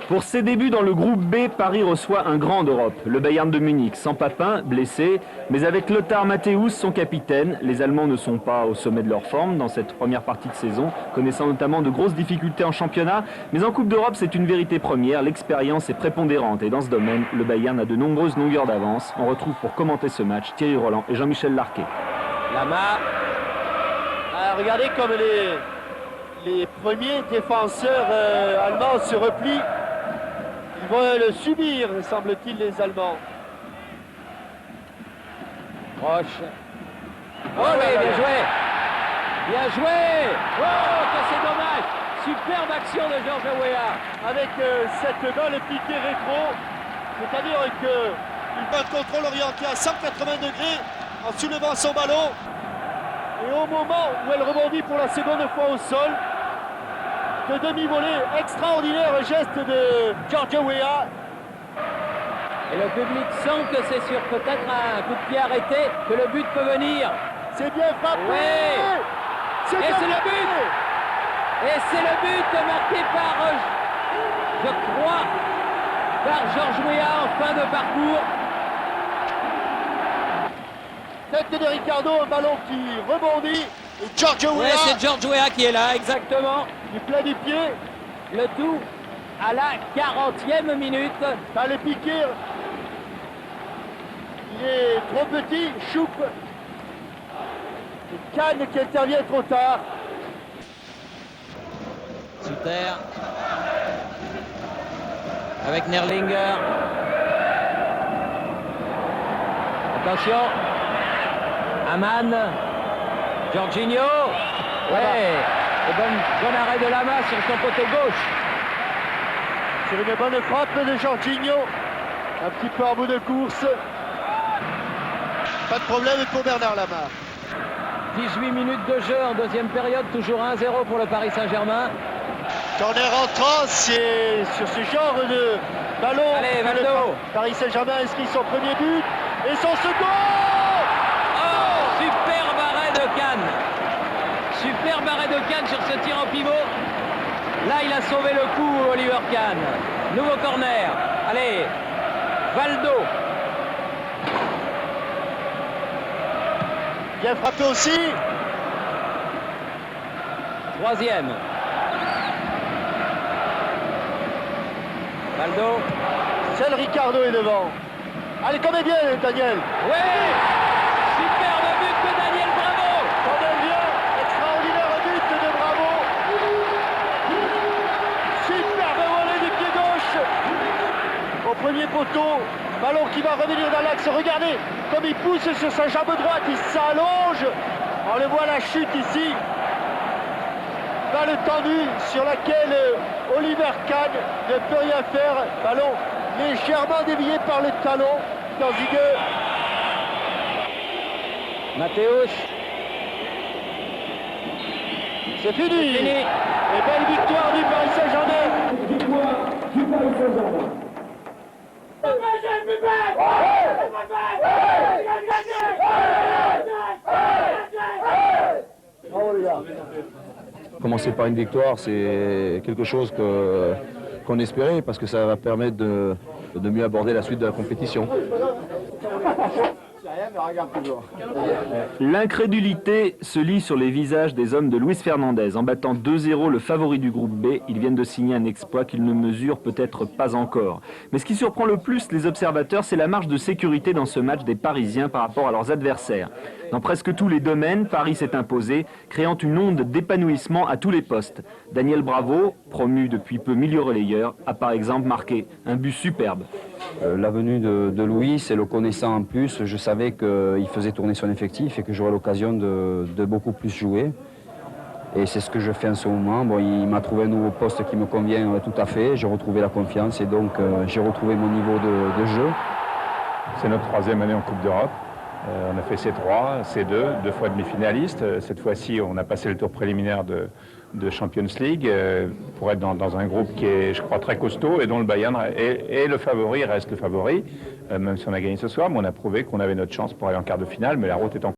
Pour ses débuts dans le groupe B, Paris reçoit un grand d'Europe, le Bayern de Munich, sans Papin, blessé, mais avec Lothar Matthäus, son capitaine. Les Allemands ne sont pas au sommet de leur forme dans cette première partie de saison, connaissant notamment de grosses difficultés en championnat, mais en Coupe d'Europe, c'est une vérité première, l'expérience est prépondérante et dans ce domaine, le Bayern a de nombreuses longueurs d'avance. On retrouve pour commenter ce match Thierry Roland et Jean-Michel Larquet. Lama, regardez comme les premiers défenseurs allemands se replient. Ils vont le subir, semble-t-il, les Allemands. Roche. Oh oui, bien joué. Bien joué. Oh, que c'est dommage. Superbe action de Georges Weah. Avec cette balle piquée rétro. C'est-à-dire qu'il fait un contrôle orienté à 180 degrés en soulevant son ballon. Et au moment où elle rebondit pour la seconde fois au sol, de demi-volée, extraordinaire geste de Georges Weah. Et le public sent que c'est sur peut-être un coup de pied arrêté que le but peut venir. C'est bien frappé. Oui. C'est Et c'est le but. Et c'est le but marqué par, je crois, par Georges Weah en fin de parcours. Tête de Ricardo, un ballon qui rebondit. Et Georges Weah. Oui, c'est Georges Weah qui est là, exactement. Du plat du pied. Le tout à la 40e minute. Ça allait piquer. Il est trop petit, Choupe. Et Kahn qui intervient trop tard. Suter. Avec Nerlinger. Attention. Aman. Jorginho. Ouais. Et bon arrêt de Lama sur son côté gauche. Sur une bonne frappe de Jorginho. Un petit peu en bout de course. Pas de problème pour Bernard Lama. 18 minutes de jeu en deuxième période, toujours 1-0 pour le Paris Saint-Germain. Corner entrant, c'est sur ce genre de ballon. Allez, Valdo. Paris Saint-Germain inscrit son premier but et son second. Oh, superbe arrêt de Kahn. Superbe arrêt de Kahn sur ce tir en pivot. Là, il a sauvé le coup, Oliver Kahn. Nouveau corner. Allez, Valdo. Bien frappé aussi. Troisième. Valdo. Seul Ricardo est devant. Allez, comme est bien, Daniel. Oui. Superbe but de Daniel Bravo. Comme est bien. Extraordinaire but de Bravo. Superbe volée du pied gauche. Au premier poteau. Ballon qui va revenir dans l'axe. Regardez comme il pousse sur sa jambe droite. Il s'allonge. On le voit la chute ici. Balle tendue sur laquelle Oliver Kahn ne peut rien faire. Ballon légèrement dévié par le talon d'Anzigue. Matthäus. C'est fini. Fini. Et belle victoire du Paris Saint-Germain. Victoire du Paris Saint-Germain. Commencer par une victoire, c'est quelque chose qu'on espérait parce que ça va permettre de mieux aborder la suite de la compétition. L'incrédulité se lit sur les visages des hommes de Luis Fernandez. En battant 2-0 le favori du groupe B, ils viennent de signer un exploit qu'ils ne mesurent peut-être pas encore. Mais ce qui surprend le plus les observateurs, c'est la marge de sécurité dans ce match des Parisiens par rapport à leurs adversaires. Dans presque tous les domaines, Paris s'est imposé, créant une onde d'épanouissement à tous les postes. Daniel Bravo, promu depuis peu milieu relayeur, a par exemple marqué un but superbe. La venue de Louis, c'est le connaissant en plus. Je savais qu'il faisait tourner son effectif et que j'aurais l'occasion de beaucoup plus jouer. Et c'est ce que je fais en ce moment. Bon, il m'a trouvé un nouveau poste qui me convient tout à fait. J'ai retrouvé la confiance et donc j'ai retrouvé mon niveau de jeu. C'est notre troisième année en Coupe d'Europe. On a fait C3, C2, 2 fois demi-finaliste. Cette fois-ci, on a passé le tour préliminaire de Champions League pour être dans un groupe qui est, je crois, très costaud et dont le Bayern est le favori, reste le favori, même si on a gagné ce soir. Mais on a prouvé qu'on avait notre chance pour aller en quart de finale, mais la route est encore